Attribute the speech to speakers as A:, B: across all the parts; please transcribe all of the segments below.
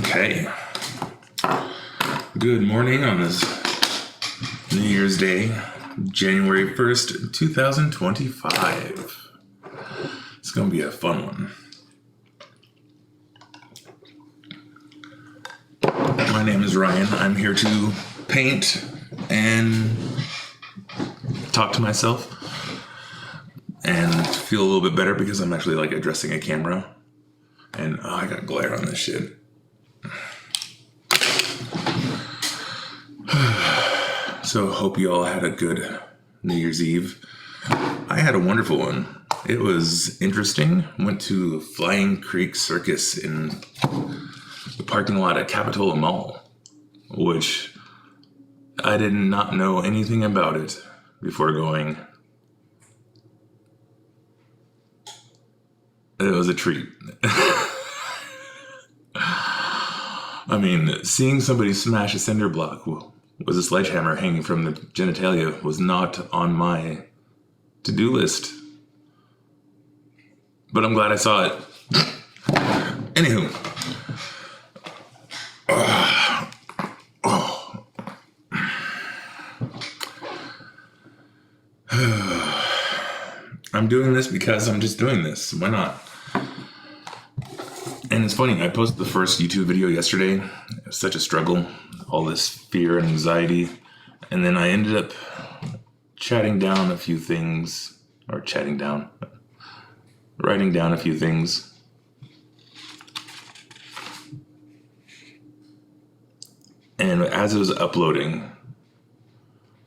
A: Okay. Good morning on this New Year's Day, January 1st, 2025. It's going to be a fun one. My name is Ryan. I'm here to paint and talk to myself and feel a little bit better because I'm actually like addressing a camera. And I got glare on this shit. So hope you all had a good New Year's Eve. I had a wonderful one. It was interesting. Went to Flying Creek Circus in the parking lot at Capitola Mall, which I did not know anything about it before going. It was a treat. I mean, seeing somebody smash a cinder block with a sledgehammer hanging from the genitalia was not on my to-do list. But I'm glad I saw it. Anywho. I'm doing this because I'm just doing this. Why not? And it's funny, I posted the first YouTube video yesterday. It was such a struggle, all this fear and anxiety. And then I ended up writing down a few things. And as it was uploading,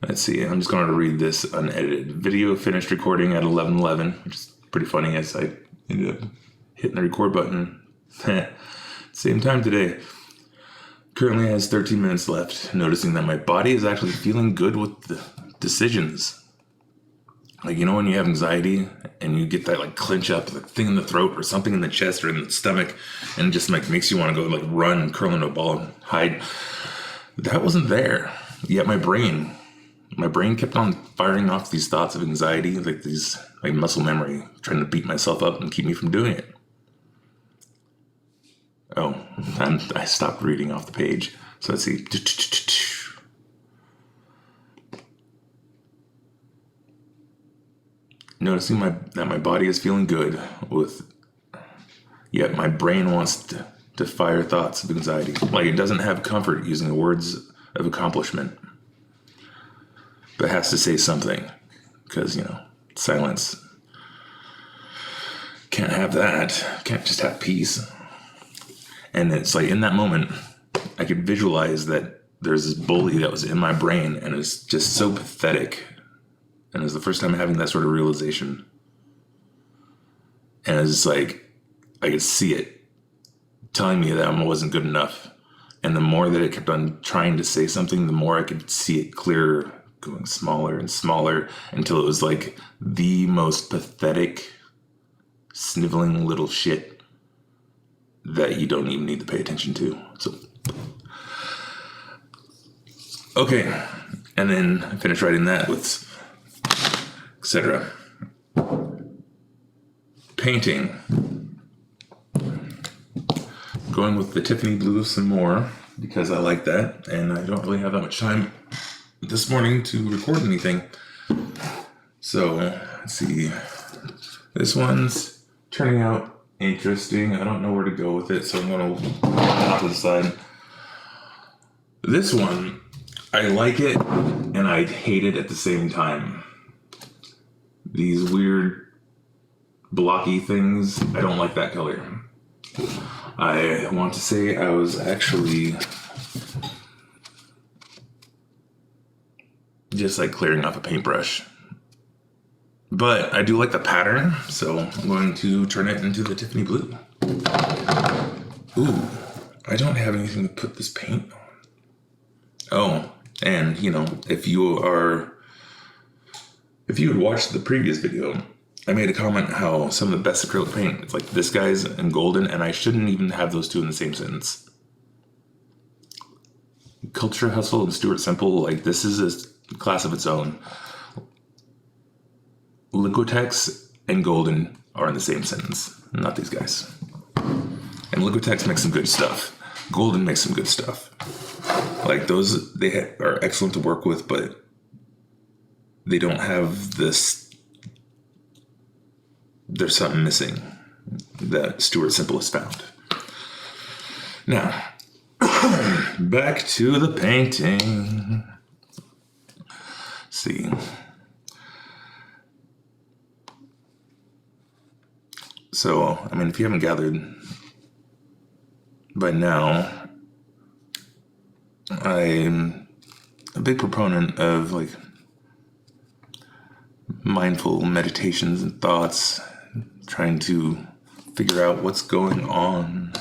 A: let's see, I'm just going to read this unedited. Video finished recording at 11:11, which is pretty funny as I ended up hitting the record button. Same time today. Currently has 13 minutes left, noticing that my body is actually feeling good with the decisions. Like, you know, when you have anxiety and you get that like clench up, the thing in the throat or something in the chest or in the stomach, and it just like makes you want to go like run, curl into a ball and hide. That wasn't there. Yet my brain kept on firing off these thoughts of anxiety, like these like muscle memory, trying to beat myself up and keep me from doing it. Oh, I stopped reading off the page. So let's see. Noticing that my body is feeling good yet my brain wants to fire thoughts of anxiety. Like it doesn't have comfort using the words of accomplishment, but has to say something because, you know, silence. Can't have that. Can't just have peace. And it's like in that moment, I could visualize that there's this bully that was in my brain and it's just so pathetic. And it was the first time having that sort of realization. And it's like, I could see it telling me that I wasn't good enough. And the more that it kept on trying to say something, the more I could see it clearer, going smaller and smaller until it was like the most pathetic, sniveling little shit that you don't even need to pay attention to. So, okay. And then I finished writing that with etc. Painting. Going with the Tiffany blue some more because I like that and I don't really have that much time this morning to record anything. So let's see. This one's turning out interesting. I don't know where to go with it, so I'm going to put it off to the side. This one, I like it and I hate it at the same time. These weird blocky things, I don't like that color. I want to say I was actually just like clearing off a paintbrush. But I do like the pattern, so I'm going to turn it into the Tiffany blue. Ooh, I don't have anything to put this paint on. Oh, and you know, if you had watched the previous video, I made a comment how some of the best acrylic paint, it's like this guy's and golden, and I shouldn't even have those two in the same sentence. Culture Hustle and Stuart Simple, like this is a class of its own. Liquitex and Golden are in the same sentence, not these guys. And Liquitex makes some good stuff. Golden makes some good stuff. Like those, they are excellent to work with, but they don't have this. There's something missing that Stuart Simple has found. Now, back to the painting. Let's see. So, I mean, if you haven't gathered by now, I'm a big proponent of like mindful meditations and thoughts, trying to figure out what's going on.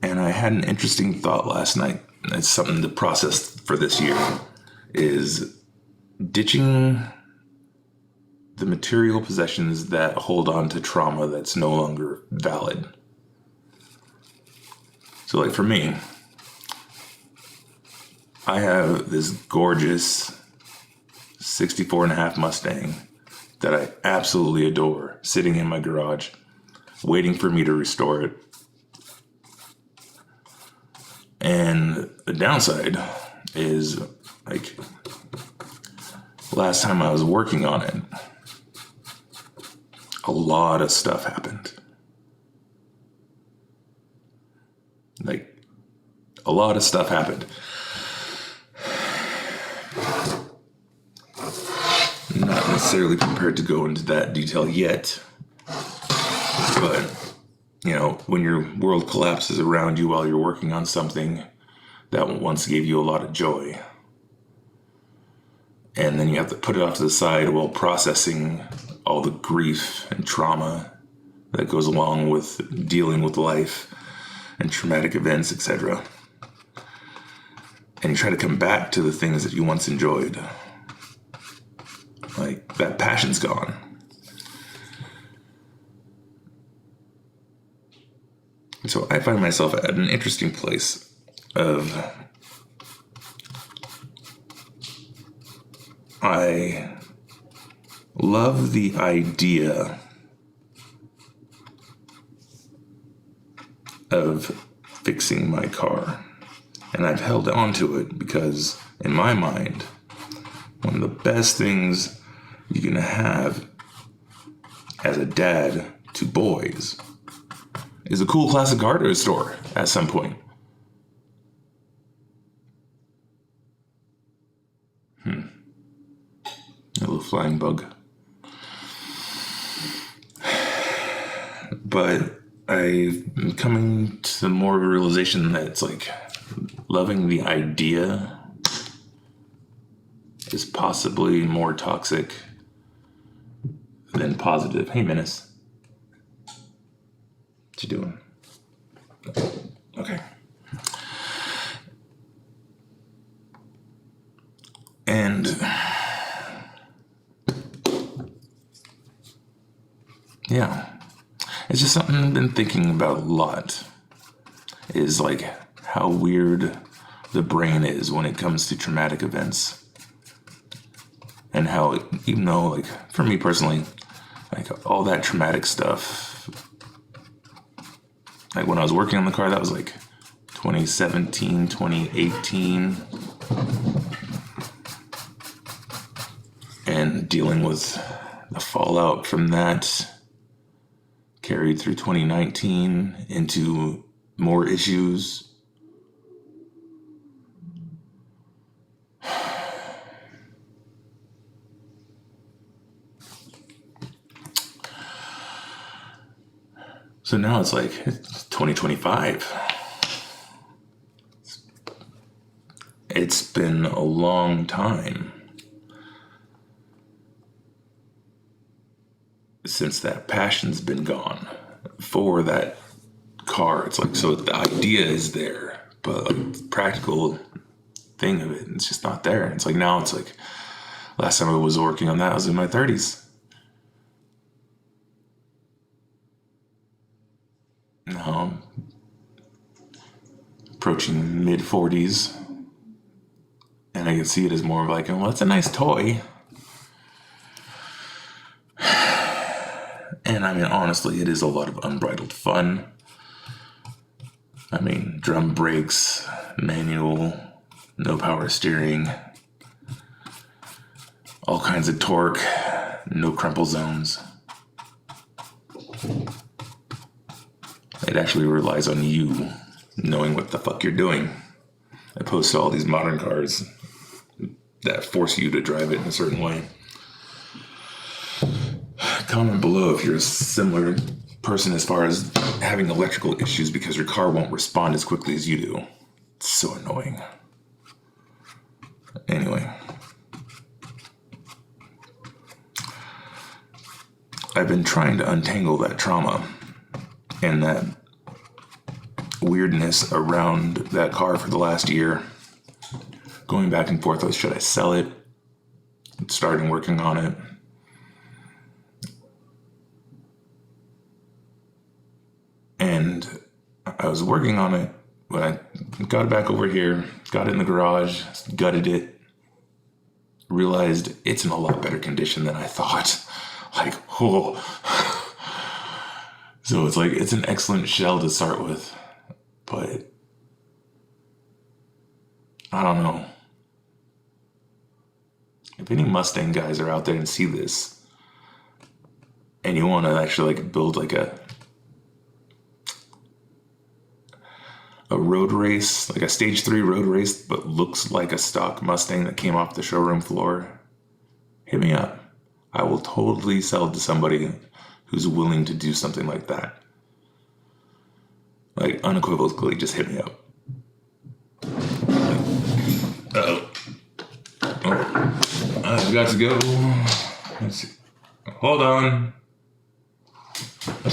A: And I had an interesting thought last night. It's something to process for this year, is ditching the material possessions that hold on to trauma that's no longer valid. So like for me, I have this gorgeous 64.5 Mustang that I absolutely adore, sitting in my garage, waiting for me to restore it. And the downside is, like, last time I was working on it, a lot of stuff happened. Like, a lot of stuff happened. Not necessarily prepared to go into that detail yet, but, you know, when your world collapses around you while you're working on something that once gave you a lot of joy, and then you have to put it off to the side while processing all the grief and trauma that goes along with dealing with life and traumatic events, etc. And you try to come back to the things that you once enjoyed. Like, that passion's gone. So I find myself at an interesting place of I love the idea of fixing my car. And I've held on to it because, in my mind, one of the best things you can have as a dad to boys is a cool classic car to restore at some point. A little flying bug. But I'm coming to more of a realization that it's like loving the idea is possibly more toxic than positive. Hey, Menace. What you doing? Okay. And yeah, it's just something I've been thinking about a lot, is like how weird the brain is when it comes to traumatic events. And how, even though, like, for me personally, like, all that traumatic stuff, like, when I was working on the car, that was, like, 2017, 2018. And dealing with the fallout from that carried through 2019 into more issues. So now it's like, it's 2025. It's been a long time since that passion's been gone for that car. It's like, so the idea is there, but like the practical thing of it, it's just not there. It's like, now it's like, last time I was working on that, I was in my 30s. Now I'm approaching mid 40s, and I can see it as more of like, well, it's a nice toy. And And I mean, honestly, it is a lot of unbridled fun. I mean, drum brakes, manual, no power steering, all kinds of torque, no crumple zones. It actually relies on you knowing what the fuck you're doing, opposed to all these modern cars that force you to drive it in a certain way. Comment below if you're a similar person as far as having electrical issues because your car won't respond as quickly as you do. It's so annoying. Anyway. I've been trying to untangle that trauma and that weirdness around that car for the last year. Going back and forth with, should I sell it? Starting working on it. And I was working on it when I got it back over here, got it in the garage, gutted it, realized it's in a lot better condition than I thought. Like, oh. So it's like, it's an excellent shell to start with, but I don't know. If any Mustang guys are out there and see this, and you want to actually like build like a road race, like a stage 3 road race, but looks like a stock Mustang that came off the showroom floor, hit me up. I will totally sell it to somebody who's willing to do something like that. Like, unequivocally, just hit me up. Uh-oh. Oh, I've got to go. Let's see. Hold on.